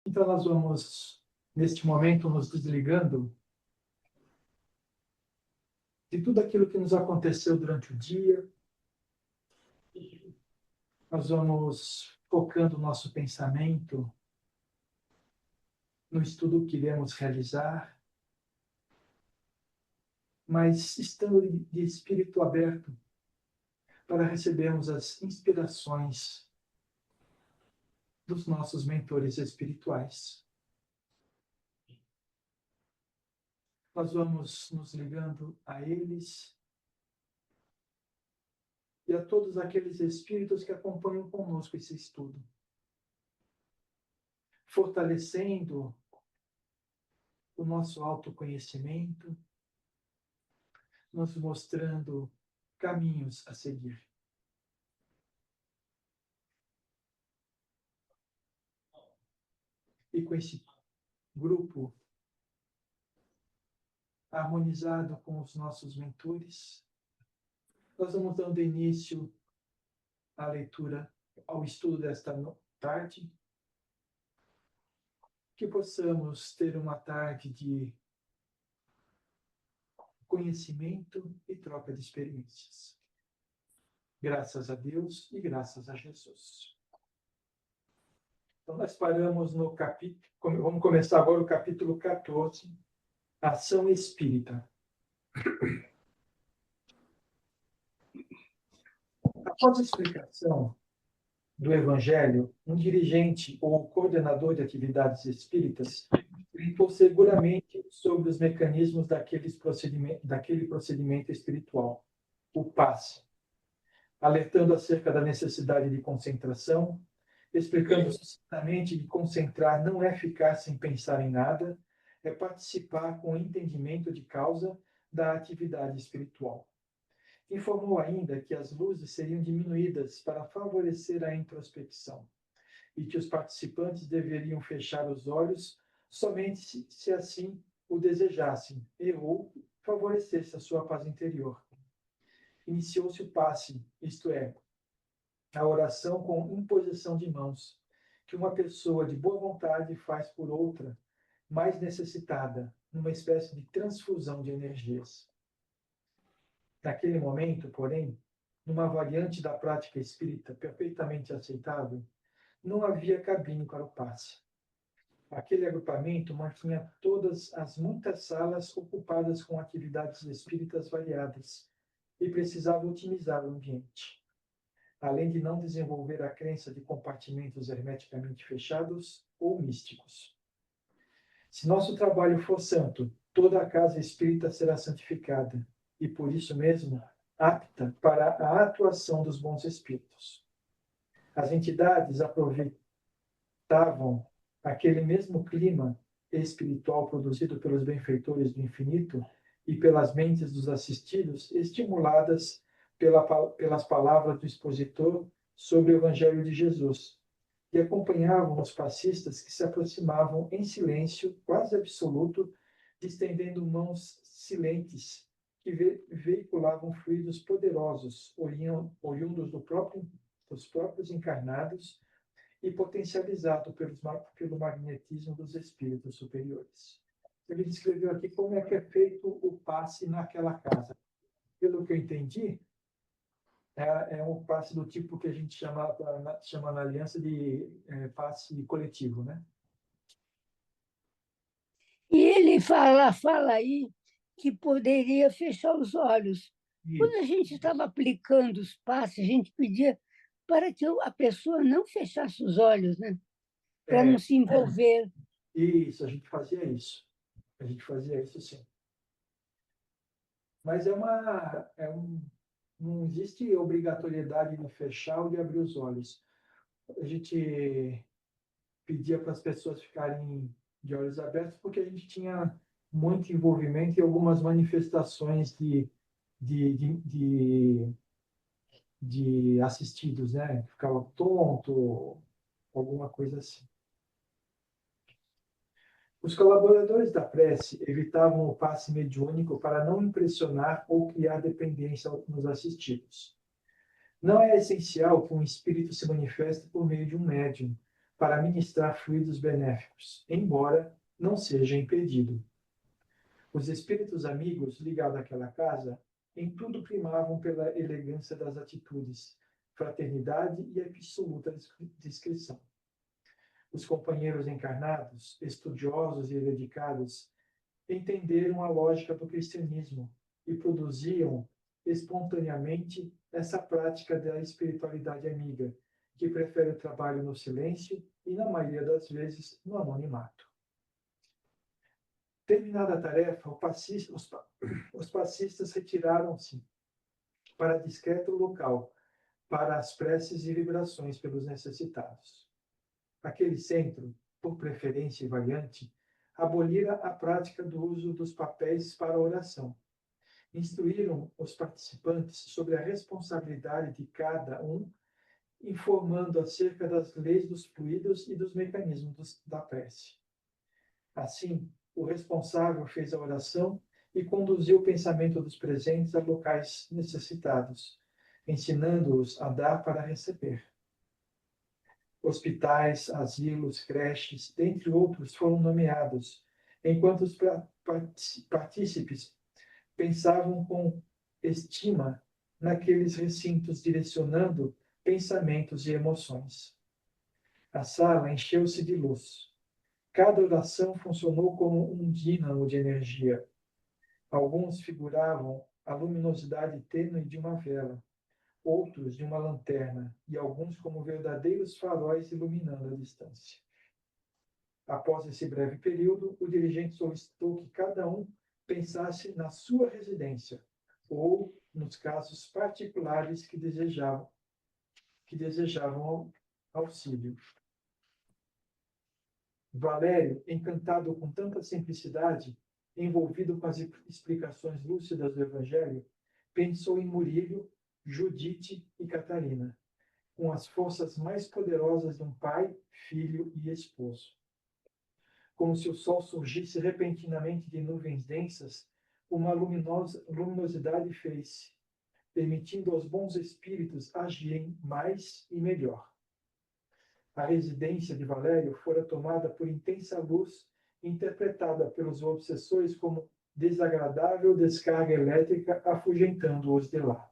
Então, nós vamos, neste momento, nos desligando de tudo aquilo que nos aconteceu durante o dia. Nós vamos focando o nosso pensamento no estudo que iremos realizar, mas estando de espírito aberto para recebermos as inspirações dos nossos mentores espirituais. Nós vamos nos ligando a eles e a todos aqueles espíritos que acompanham conosco esse estudo, fortalecendo o nosso autoconhecimento, nos mostrando caminhos a seguir. E com esse grupo harmonizado com os nossos mentores, nós vamos dando início à leitura, ao estudo desta tarde, que possamos ter uma tarde de conhecimento e troca de experiências. Graças a Deus e graças a Jesus. Então, nós paramos no capítulo, vamos começar agora o capítulo 14, Ação Espírita. Após a explicação do Evangelho, um dirigente ou coordenador de atividades espíritas explicou seguramente sobre os mecanismos daquele procedimento espiritual, o passe, alertando acerca da necessidade de concentração, explicando sucintamente que concentrar não é ficar sem pensar em nada, é participar com entendimento de causa da atividade espiritual. Informou ainda que as luzes seriam diminuídas para favorecer a introspecção e que os participantes deveriam fechar os olhos somente se assim o desejassem ou favorecesse a sua paz interior. Iniciou-se o passe, isto é, a oração com imposição de mãos, que uma pessoa de boa vontade faz por outra, mais necessitada, numa espécie de transfusão de energias. Naquele momento, porém, numa variante da prática espírita perfeitamente aceitável, não havia cabine para o passe. Aquele agrupamento mantinha todas as muitas salas ocupadas com atividades espíritas variadas e precisava otimizar o ambiente, além de não desenvolver a crença de compartimentos hermeticamente fechados ou místicos. Se nosso trabalho for santo, toda a casa espírita será santificada e, por isso mesmo, apta para a atuação dos bons espíritos. As entidades aproveitavam aquele mesmo clima espiritual produzido pelos benfeitores do infinito e pelas mentes dos assistidos, estimuladas pelas palavras do expositor sobre o Evangelho de Jesus, e acompanhavam os passistas que se aproximavam em silêncio quase absoluto, estendendo mãos silentes que veiculavam fluidos poderosos, oriundos dos próprios encarnados e potencializado pelo magnetismo dos espíritos superiores. Ele descreveu aqui como é que é feito o passe naquela casa. Pelo que eu entendi, é um passe do tipo que a gente chama na aliança de passe coletivo, né? E ele fala aí que poderia fechar os olhos. Quando a gente estava aplicando os passes, a gente pedia para que a pessoa não fechasse os olhos, né? Para não se envolver. Isso, a gente fazia isso. A gente fazia isso, sim. Mas não existe obrigatoriedade de fechar ou de abrir os olhos. A gente pedia para as pessoas ficarem de olhos abertos porque a gente tinha muito envolvimento e algumas manifestações de assistidos, né? Ficava tonto, alguma coisa assim. Os colaboradores da prece evitavam o passe mediúnico para não impressionar ou criar dependência nos assistidos. Não é essencial que um espírito se manifeste por meio de um médium, para ministrar fluidos benéficos, embora não seja impedido. Os espíritos amigos ligados àquela casa em tudo primavam pela elegância das atitudes, fraternidade e absoluta discrição. Os companheiros encarnados, estudiosos e dedicados, entenderam a lógica do cristianismo e produziam espontaneamente essa prática da espiritualidade amiga, que prefere o trabalho no silêncio e, na maioria das vezes, no anonimato. Terminada a tarefa, os passistas retiraram-se para discreto local, para as preces e vibrações pelos necessitados. Aquele centro, por preferência variante, abolira a prática do uso dos papéis para a oração. Instruíram os participantes sobre a responsabilidade de cada um, informando acerca das leis dos fluidos e dos mecanismos da prece. Assim, o responsável fez a oração e conduziu o pensamento dos presentes a locais necessitados, ensinando-os a dar para receber. Hospitais, asilos, creches, dentre outros, foram nomeados, enquanto os partícipes pensavam com estima naqueles recintos, direcionando pensamentos e emoções. A sala encheu-se de luz. Cada oração funcionou como um dínamo de energia. Alguns figuravam a luminosidade tênue de uma vela, outros de uma lanterna, e alguns como verdadeiros faróis iluminando a distância. Após esse breve período, o dirigente solicitou que cada um pensasse na sua residência, ou nos casos particulares que desejavam auxílio. Valério, encantado com tanta simplicidade, envolvido com as explicações lúcidas do Evangelho, pensou em Murilo, Judite e Catarina, com as forças mais poderosas de um pai, filho e esposo. Como se o sol surgisse repentinamente de nuvens densas, uma luminosidade fez-se, permitindo aos bons espíritos agirem mais e melhor. A residência de Valério fora tomada por intensa luz, interpretada pelos obsessores como desagradável descarga elétrica, afugentando-os de lá.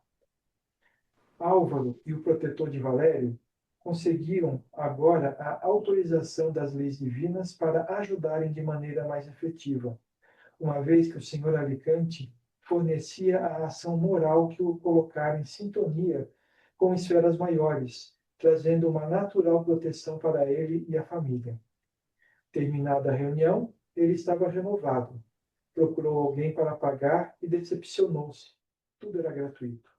Álvaro e o protetor de Valério conseguiram agora a autorização das leis divinas para ajudarem de maneira mais efetiva, uma vez que o senhor Alicante fornecia a ação moral que o colocara em sintonia com esferas maiores, trazendo uma natural proteção para ele e a família. Terminada a reunião, ele estava renovado. Procurou alguém para pagar e decepcionou-se. Tudo era gratuito.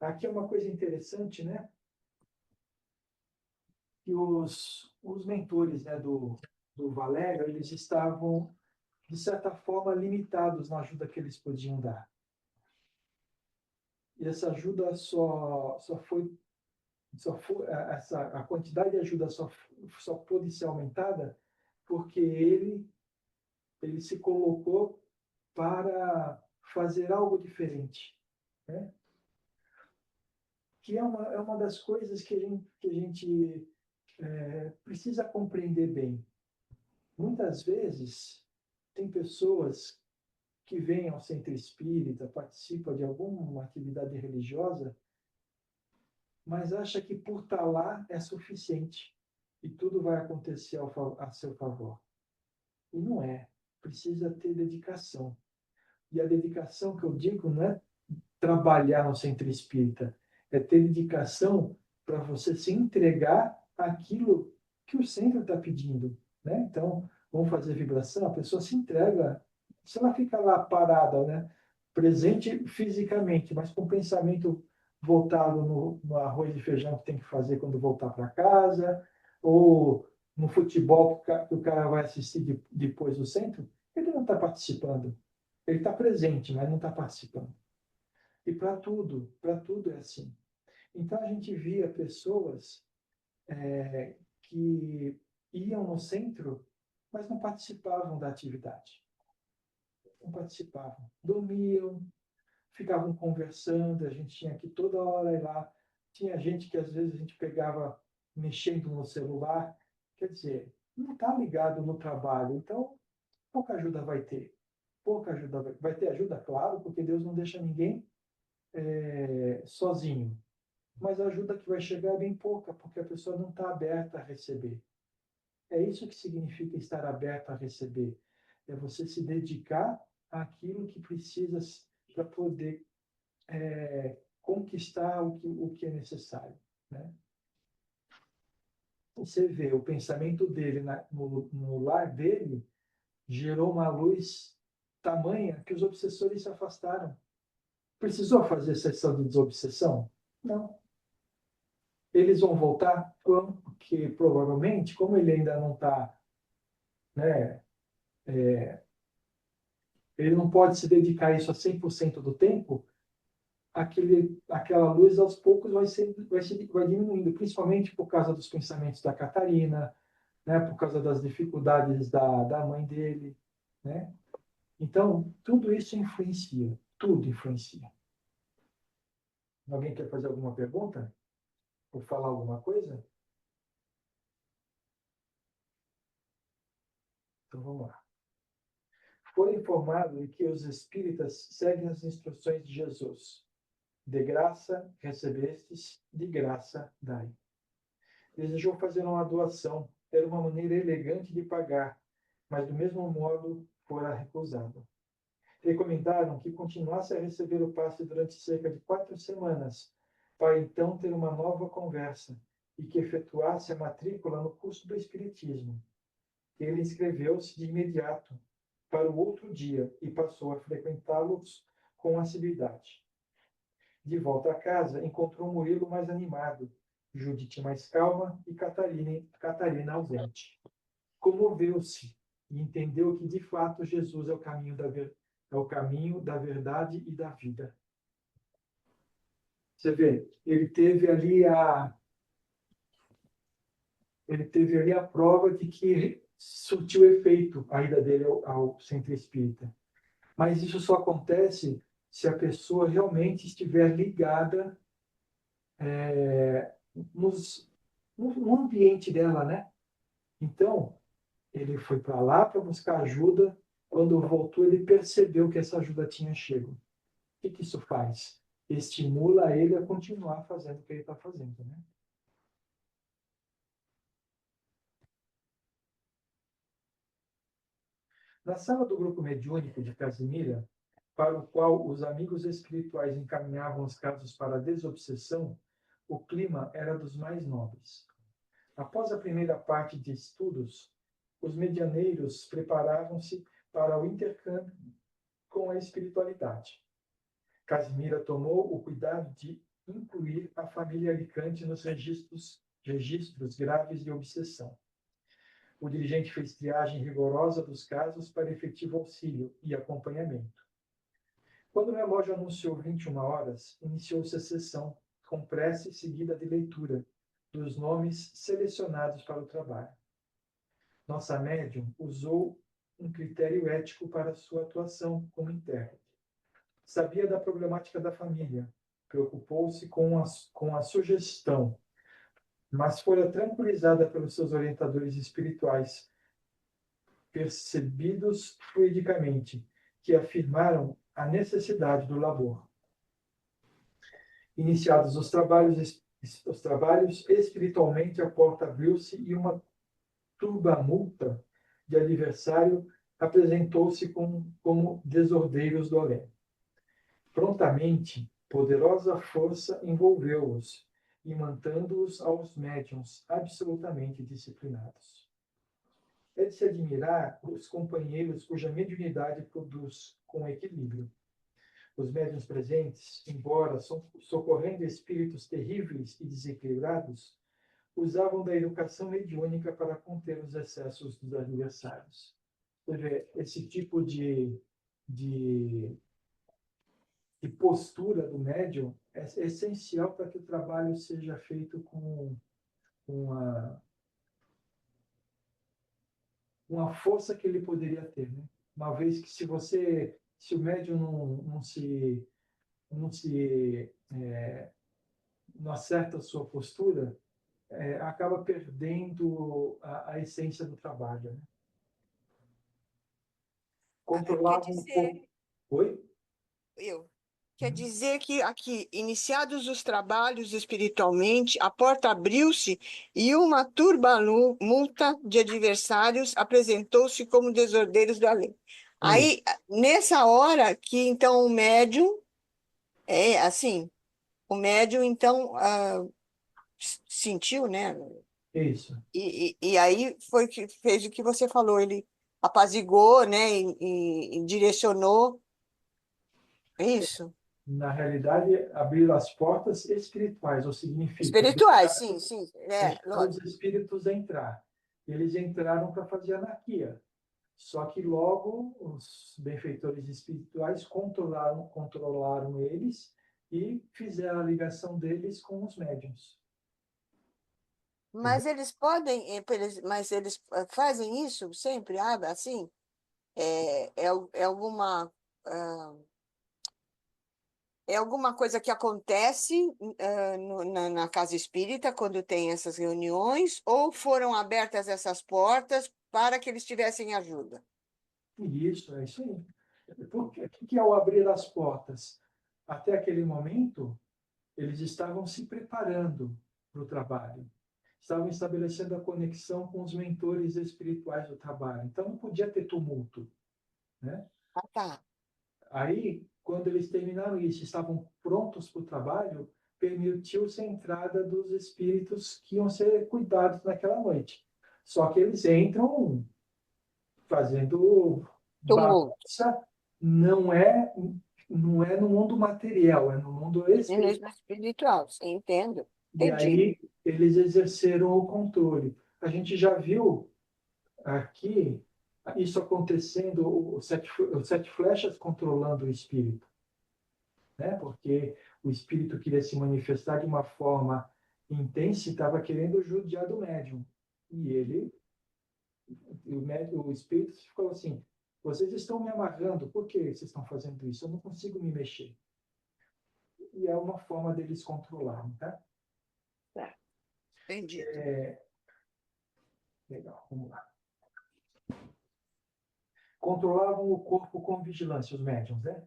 Aqui é uma coisa interessante, né? Que os mentores, né, do Valério, eles estavam, de certa forma, limitados na ajuda que eles podiam dar. E essa ajuda a quantidade de ajuda só pôde ser aumentada porque ele se colocou para fazer algo diferente, né? Que é uma das coisas que a gente precisa compreender bem. Muitas vezes tem pessoas que vêm ao centro espírita, participam de alguma atividade religiosa, mas acha que por estar lá é suficiente e tudo vai acontecer a seu favor. E não é. Precisa ter dedicação. E a dedicação que eu digo não é trabalhar no centro espírita, é ter dedicação para você se entregar àquilo que o centro está pedindo, né? Então, vamos fazer vibração, a pessoa se entrega, se ela fica lá parada, né? Presente fisicamente, mas com pensamento voltado no arroz e feijão que tem que fazer quando voltar para casa, ou no futebol que o cara vai assistir depois do centro, ele não está participando. Ele está presente, mas não está participando. E para tudo é assim. Então a gente via pessoas que iam no centro, mas não participavam da atividade. Não participavam. Dormiam, ficavam conversando, a gente tinha que toda hora ir lá. Tinha gente que às vezes a gente pegava mexendo no celular, quer dizer, não está ligado no trabalho, então pouca ajuda vai ter. Pouca ajuda vai ter ajuda, claro, porque Deus não deixa ninguém sozinho. Mas a ajuda que vai chegar é bem pouca, porque a pessoa não está aberta a receber. É isso que significa estar aberto a receber. É você se dedicar àquilo que precisa para poder conquistar o que é necessário, né? Você vê, o pensamento dele no lar dele gerou uma luz tamanha que os obsessores se afastaram. Precisou fazer sessão de desobsessão? Não. Eles vão voltar? Vão, porque provavelmente, como ele ainda não está, né, ele não pode se dedicar a isso a 100% do tempo, aquela luz aos poucos vai diminuindo, principalmente por causa dos pensamentos da Catarina, né, por causa das dificuldades da mãe dele, né? Então, tudo isso influencia, tudo influencia. Alguém quer fazer alguma pergunta? Ou falar alguma coisa? Então, vamos lá. Foi informado de que os espíritas seguem as instruções de Jesus. De graça recebestes, de graça dai. Desejou fazer uma doação. Era uma maneira elegante de pagar, mas do mesmo modo fora recusado. Recomendaram que continuasse a receber o passe durante cerca de 4 semanas, para então ter uma nova conversa, e que efetuasse a matrícula no curso do Espiritismo. Ele inscreveu-se de imediato para o outro dia e passou a frequentá-los com assiduidade. De volta a casa, encontrou Murilo mais animado, Judite mais calma e Catarina ausente. Comoveu-se e entendeu que, de fato, Jesus é o caminho da verdade e da vida. Você vê, ele teve ali a prova de que surtiu efeito a ida dele ao centro espírita. Mas isso só acontece se a pessoa realmente estiver ligada no ambiente dela, né? Então, ele foi para lá para buscar ajuda. Quando voltou, ele percebeu que essa ajuda tinha chego. O que isso faz? Estimula ele a continuar fazendo o que ele está fazendo, né? Na sala do grupo mediúnico de Casimira, para o qual os amigos espirituais encaminhavam os casos para a desobsessão, o clima era dos mais nobres. Após a primeira parte de estudos, os medianeiros preparavam-se para o intercâmbio com a espiritualidade. Casimira tomou o cuidado de incluir a família Alicante nos registros graves de obsessão. O dirigente fez triagem rigorosa dos casos para efetivo auxílio e acompanhamento. Quando o relógio anunciou 21 horas, iniciou-se a sessão, com prece seguida de leitura dos nomes selecionados para o trabalho. Nossa médium usou um critério ético para sua atuação como intérprete. Sabia da problemática da família, preocupou-se com a sugestão, mas fora tranquilizada pelos seus orientadores espirituais, percebidos fluidicamente, que afirmaram a necessidade do labor. Iniciados os trabalhos, espiritualmente a porta abriu-se e uma turbamulta de adversário apresentou-se como desordeiros do além. Prontamente, poderosa força envolveu-os, imantando-os aos médiuns absolutamente disciplinados. É de se admirar os companheiros cuja mediunidade produz com equilíbrio. Os médiuns presentes, embora socorrendo espíritos terríveis e desequilibrados, usavam da educação mediúnica para conter os excessos dos adversários. Quer dizer, esse tipo de, de postura do médium é essencial para que o trabalho seja feito com uma, uma força que ele poderia ter, né? Uma vez que se o médium não acerta a sua postura, acaba perdendo a essência do trabalho, né? Quer Controlava um dizer, pouco. Oi? eu. Quer dizer que aqui, iniciados os trabalhos espiritualmente, a porta abriu-se e uma multa de adversários apresentou-se como desordeiros da lei. Isso. Aí, nessa hora que então o médium, assim, o médium então sentiu, né? Isso. E aí foi que fez o que você falou, ele apaziguou, né? E direcionou. É isso. Na realidade, abriram as portas espirituais, ou significa Espirituais, sim, sim, deixar os lógico. espíritos entrar. Eles entraram para fazer anarquia. Só que logo os benfeitores espirituais controlaram eles e fizeram a ligação deles com os médiuns. Entendeu? Mas eles podem, mas eles fazem isso sempre, assim? É alguma, ah, é alguma coisa que acontece na casa espírita quando tem essas reuniões, ou foram abertas essas portas para que eles tivessem ajuda? E isso, é isso aí. Porque, o que é o abrir as portas? Até aquele momento, eles estavam se preparando para o trabalho. Estavam estabelecendo a conexão com os mentores espirituais do trabalho. Então, não podia ter tumulto, né? Ah, tá. Aí, quando eles terminaram isso, estavam prontos para o trabalho, permitiu-se a entrada dos espíritos que iam ser cuidados naquela noite. Só que eles entram fazendo Tumulto. bagunça, não é, não é no mundo material, é no mundo E no espiritual. espiritual, sim, entendo. E Entendi. aí eles exerceram o controle. A gente já viu aqui isso acontecendo, os sete flechas controlando o espírito, né? Porque o espírito queria se manifestar de uma forma intensa e estava querendo judiar do médium. E o espírito ficou assim: vocês estão me amarrando, por que vocês estão fazendo isso? Eu não consigo me mexer. E é uma forma deles controlarem, tá? Tá, entendido. É, legal, vamos lá. Controlavam o corpo com vigilância, os médiums, né?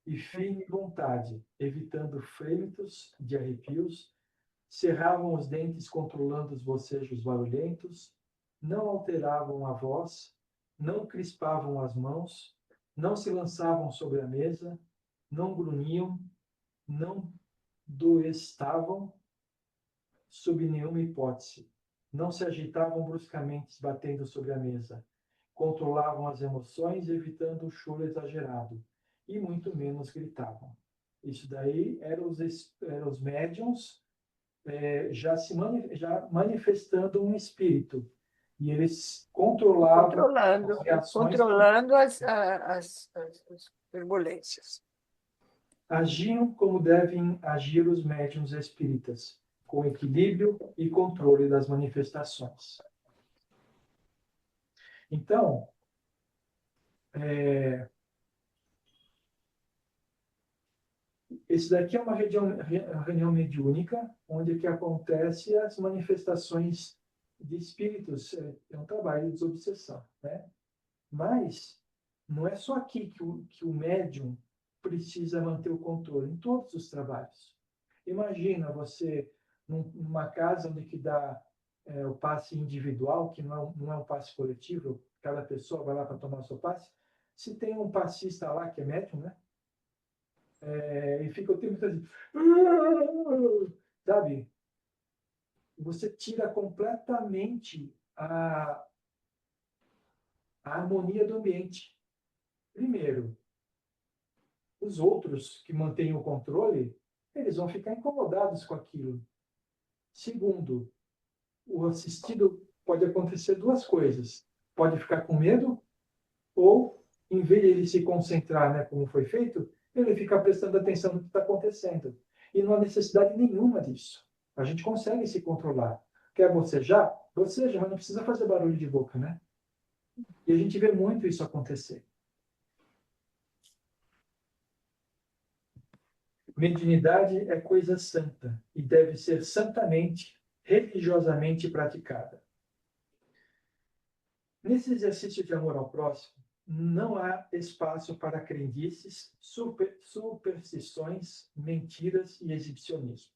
E firme vontade, evitando frêmitos de arrepios, cerravam os dentes controlando os bocejos barulhentos, não alteravam a voz, não crispavam as mãos, não se lançavam sobre a mesa, não grunhiam, não doestavam sob nenhuma hipótese, não se agitavam bruscamente batendo sobre a mesa, controlavam as emoções evitando o choro exagerado e muito menos gritavam. Isso daí eram os médiums já manifestando um espírito. E eles controlavam as Controlando, reações, controlando as turbulências. agiam como devem agir os médiuns espíritas, com equilíbrio e controle das manifestações. Então, esse daqui é uma reunião mediúnica, onde que acontece as manifestações de espíritos, é um trabalho de desobsessão, né? Mas não é só aqui que o médium precisa manter o controle, em todos os trabalhos. Imagina você numa casa onde que dá o passe individual, que não é um passe coletivo, cada pessoa vai lá para tomar o seu passe. Se tem um passista lá que é médium, né? E fica o tempo todo assim, sabe? Você tira completamente a harmonia do ambiente. Primeiro, os outros que mantêm o controle, eles vão ficar incomodados com aquilo. Segundo, o assistido pode acontecer duas coisas. Pode ficar com medo ou, em vez de ele se concentrar, né, como foi feito, ele fica prestando atenção no que está acontecendo. E não há necessidade nenhuma disso. A gente consegue se controlar. Quer bocejar? Boceja, mas não precisa fazer barulho de boca, né? E a gente vê muito isso acontecer. Mediunidade é coisa santa e deve ser santamente religiosamente praticada. Nesse exercício de amor ao próximo, não há espaço para crendices, superstições, mentiras e exibicionismo.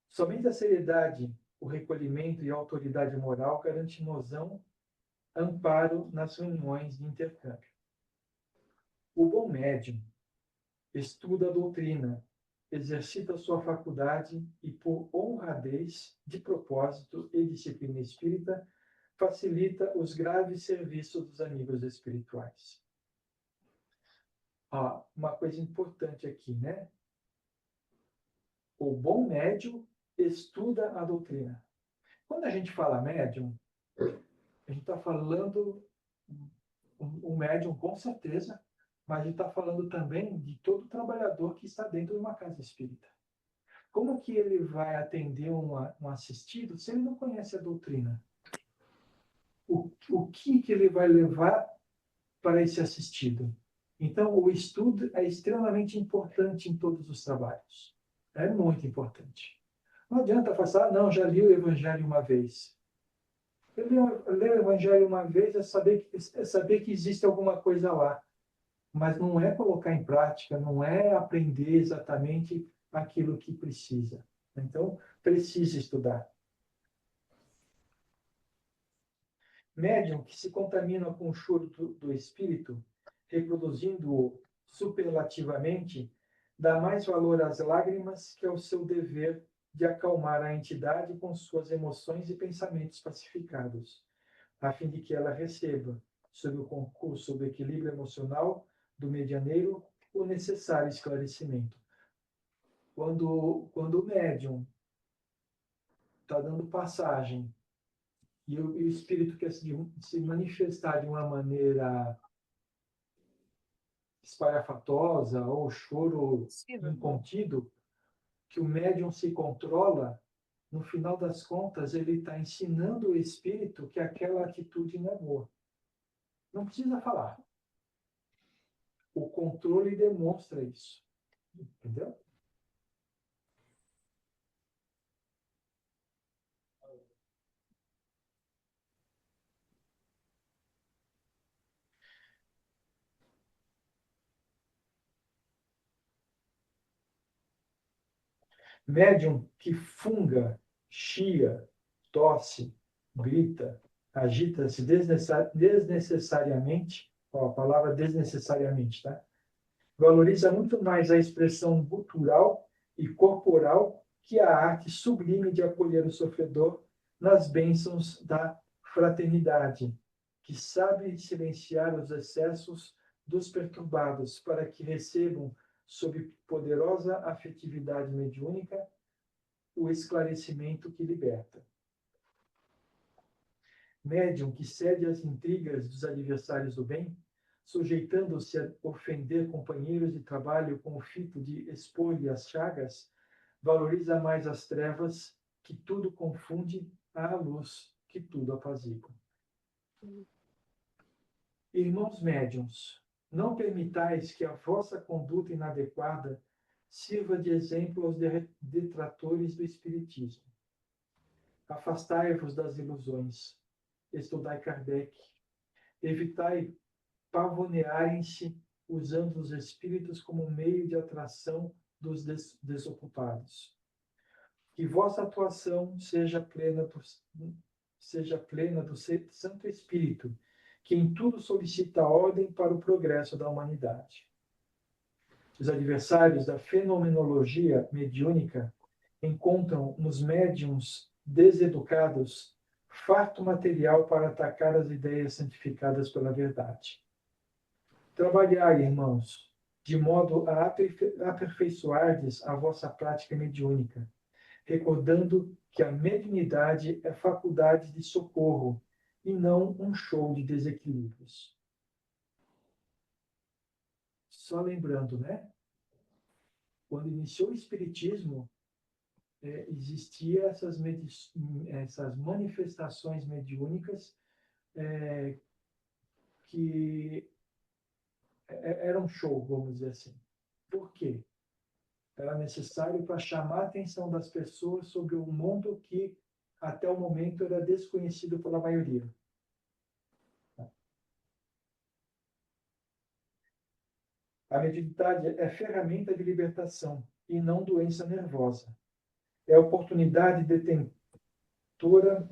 Somente a seriedade, o recolhimento e a autoridade moral garantem-nos amparo nas reuniões de intercâmbio. O bom médium estuda a doutrina, exercita sua faculdade e, por honradez de propósito e disciplina espírita, facilita os graves serviços dos amigos espirituais. Uma coisa importante aqui, né? O bom médium estuda a doutrina. Quando a gente fala médium, a gente está falando um médium com certeza, mas a gente está falando também de todo trabalhador que está dentro de uma casa espírita. Como que ele vai atender um assistido se ele não conhece a doutrina? O que ele vai levar para esse assistido? Então, o estudo é extremamente importante em todos os trabalhos. É muito importante. Não adianta falar, não, já li o Evangelho uma vez. Ler o Evangelho uma vez é saber que existe alguma coisa lá. Mas não é colocar em prática, não é aprender exatamente aquilo que precisa. Então, precisa estudar. Médium que se contamina com o choro do espírito, reproduzindo-o superlativamente, dá mais valor às lágrimas que ao seu dever de acalmar a entidade com suas emoções e pensamentos pacificados, a fim de que ela receba, sob o concurso do equilíbrio emocional do medianeiro, o necessário esclarecimento. Quando o médium está dando passagem e o espírito quer se manifestar de uma maneira espalhafatosa ou choro incontido, que o médium se controla, no final das contas, ele está ensinando o espírito que aquela atitude não é boa. Não precisa falar. O controle demonstra isso. Entendeu? Médium que funga, chia, tosse, grita, agita-se desnecessariamente, a palavra desnecessariamente, tá? Valoriza muito mais a expressão gutural e corporal que a arte sublime de acolher o sofredor nas bênçãos da fraternidade, que sabe silenciar os excessos dos perturbados para que recebam, sob poderosa afetividade mediúnica, o esclarecimento que liberta. Médium que cede às intrigas dos adversários do bem, sujeitando-se a ofender companheiros de trabalho com o fito de expor-lhe as chagas, valoriza mais as trevas, que tudo confunde, à luz, que tudo apazigua. Irmãos médiuns, não permitais que a vossa conduta inadequada sirva de exemplo aos detratores do Espiritismo. Afastai-vos das ilusões, estudai Kardec, evitai pavonearem-se usando os espíritos como meio de atração dos desocupados. Que vossa atuação seja plena do Santo Espírito, que em tudo solicita ordem para o progresso da humanidade. Os adversários da fenomenologia mediúnica encontram nos médiuns deseducados farto material para atacar as ideias santificadas pela verdade. Trabalhai, irmãos, de modo a aperfeiçoardes a vossa prática mediúnica, recordando que a mediunidade é faculdade de socorro e não um show de desequilíbrios. Só lembrando, né? Quando iniciou o Espiritismo, existia essas manifestações mediúnicas que era um show, vamos dizer assim. Por quê? Era necessário para chamar a atenção das pessoas sobre um mundo que, até o momento, era desconhecido pela maioria. A mediunidade é ferramenta de libertação e não doença nervosa. É oportunidade detentora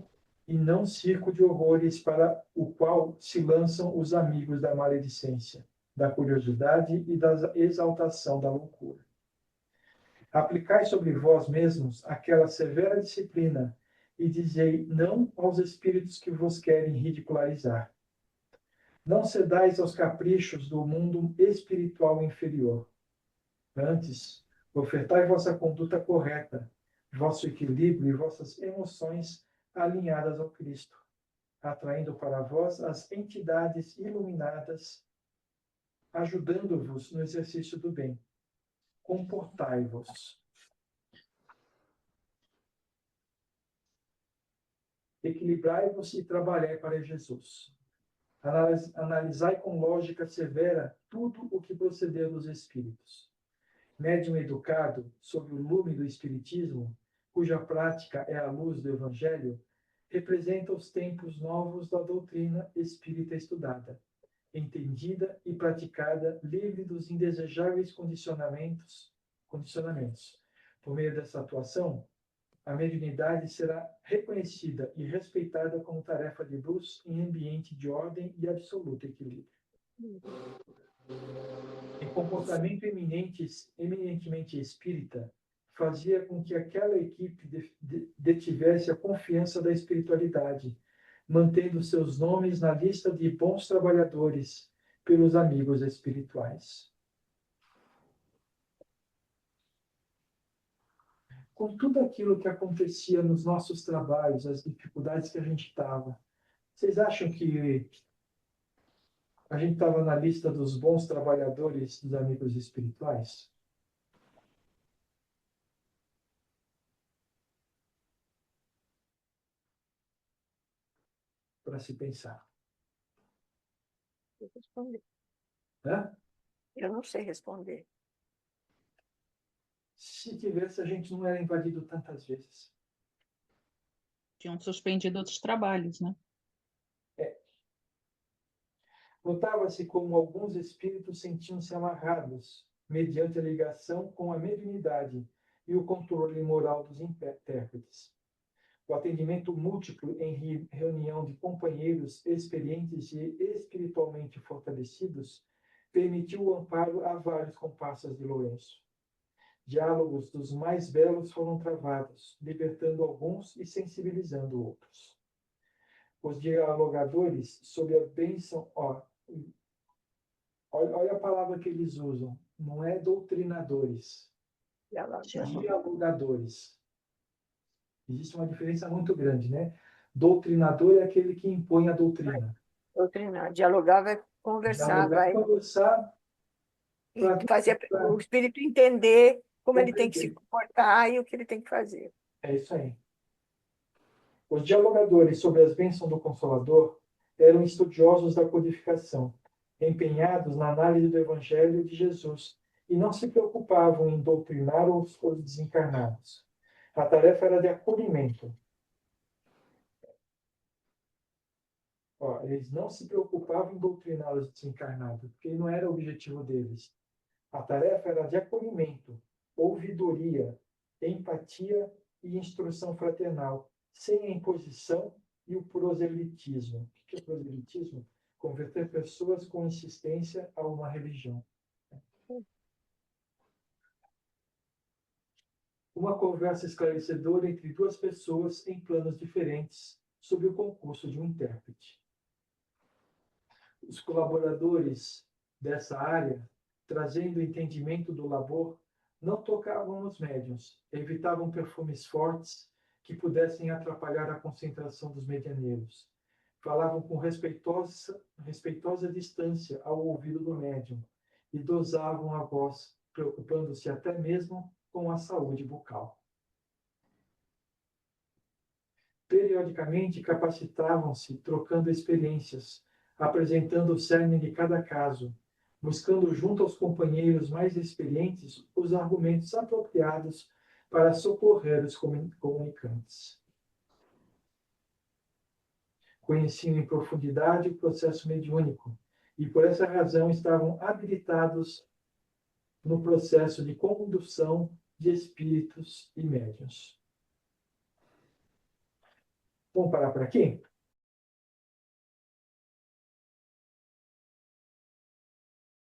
e não circo de horrores para o qual se lançam os amigos da maledicência, da curiosidade e da exaltação da loucura. Aplicai sobre vós mesmos aquela severa disciplina e dizei não aos espíritos que vos querem ridicularizar. Não cedais aos caprichos do mundo espiritual inferior. Antes, ofertai vossa conduta correta, vosso equilíbrio e vossas emoções alinhadas ao Cristo, atraindo para vós as entidades iluminadas, ajudando-vos no exercício do bem. Comportai-vos. Equilibrai-vos e trabalhai para Jesus. Analisai com lógica severa tudo o que proceder dos espíritos. Médium educado sob o lume do espiritismo, cuja prática é a luz do Evangelho, representa os tempos novos da doutrina espírita estudada, entendida e praticada, livre dos indesejáveis condicionamentos. Por meio dessa atuação, a mediunidade será reconhecida e respeitada como tarefa de luz em ambiente de ordem e absoluto equilíbrio. Em comportamento eminentemente espírita, fazia com que aquela equipe detivesse a confiança da espiritualidade, mantendo seus nomes na lista de bons trabalhadores pelos amigos espirituais. Com tudo aquilo que acontecia nos nossos trabalhos, as dificuldades que a gente estava, vocês acham que a gente estava na lista dos bons trabalhadores dos amigos espirituais? Para se pensar. Eu respondi. Hã? Eu não sei responder. Se tivesse, a gente não era invadido tantas vezes. Tinham suspendido outros trabalhos, né? Notava-se como alguns espíritos sentiam-se amarrados, mediante a ligação com a mediunidade e o controle moral dos intérpretes. O atendimento múltiplo em reunião de companheiros experientes e espiritualmente fortalecidos permitiu o amparo a vários comparsas de Lourenço. Diálogos dos mais belos foram travados, libertando alguns e sensibilizando outros. Os dialogadores, sob a bênção... Olha a palavra que eles usam. Não é doutrinadores. Dialogadores. Existe uma diferença muito grande, né? Doutrinador é aquele que impõe a doutrina. Doutrinar. Dialogar vai conversar, Dialogar, conversar e fazer o espírito entender como ele tem que se comportar e o que ele tem que fazer. É isso aí. Os dialogadores sobre as bênçãos do Consolador eram estudiosos da codificação, empenhados na análise do Evangelho de Jesus, e não se preocupavam em doutrinar os desencarnados. A tarefa era de acolhimento. Eles não se preocupavam em doutrinar os desencarnados, porque não era o objetivo deles. A tarefa era de acolhimento, ouvidoria, empatia e instrução fraternal, sem a imposição e o proselitismo. O que é proselitismo? Converter pessoas com insistência a uma religião. Uma conversa esclarecedora entre duas pessoas em planos diferentes, sob o concurso de um intérprete. Os colaboradores dessa área, trazendo o entendimento do labor, não tocavam nos médiuns, evitavam perfumes fortes que pudessem atrapalhar a concentração dos medianeiros. Falavam com respeitosa distância ao ouvido do médium e dosavam a voz, preocupando-se até mesmo com a saúde bucal. Periodicamente capacitavam-se, trocando experiências, apresentando o cerne de cada caso, buscando junto aos companheiros mais experientes os argumentos apropriados para socorrer os comunicantes. Conheciam em profundidade o processo mediúnico e, por essa razão, estavam habilitados no processo de condução de espíritos e médiuns. Vamos parar por aqui?